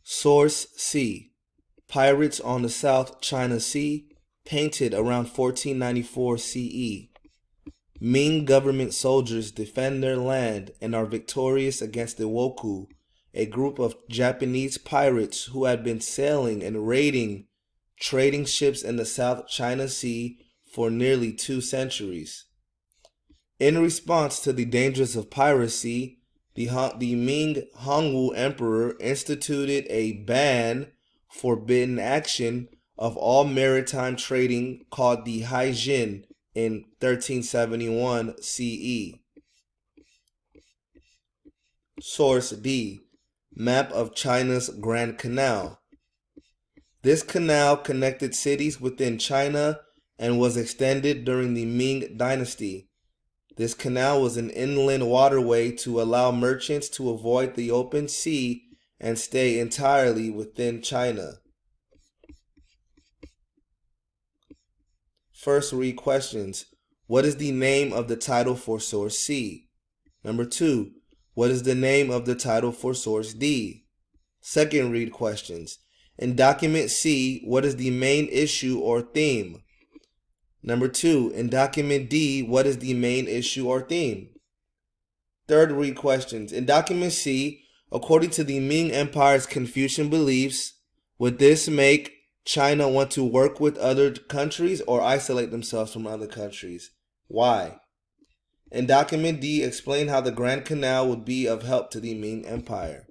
Source C. Pirates on the South China Sea, painted around 1494 CE. Ming government soldiers defend their land and are victorious against the Wokou, a group of Japanese pirates who had been sailing and raiding trading ships in the South China Sea for nearly 2 centuries. In response to the dangers of piracy, the Ming Hongwu Emperor instituted a ban forbidden action of all maritime trading called the Haijin in 1371 CE. Source D. Map of China's Grand Canal. This canal connected cities within China and was extended during the Ming Dynasty. This canal was an inland waterway to allow merchants to avoid the open sea and stay entirely within China. First, read questions. What is the name of the title for source C? Number 2, what is the name of the title for source D? Second, read questions. In document C, what is the main issue or theme? Number 2, in document D, what is the main issue or theme? Third, read questions. In document C, according to the Ming Empire's Confucian beliefs, would this make China want to work with other countries or isolate themselves from other countries? Why? In document D, explain how the Grand Canal would be of help to the Ming Empire.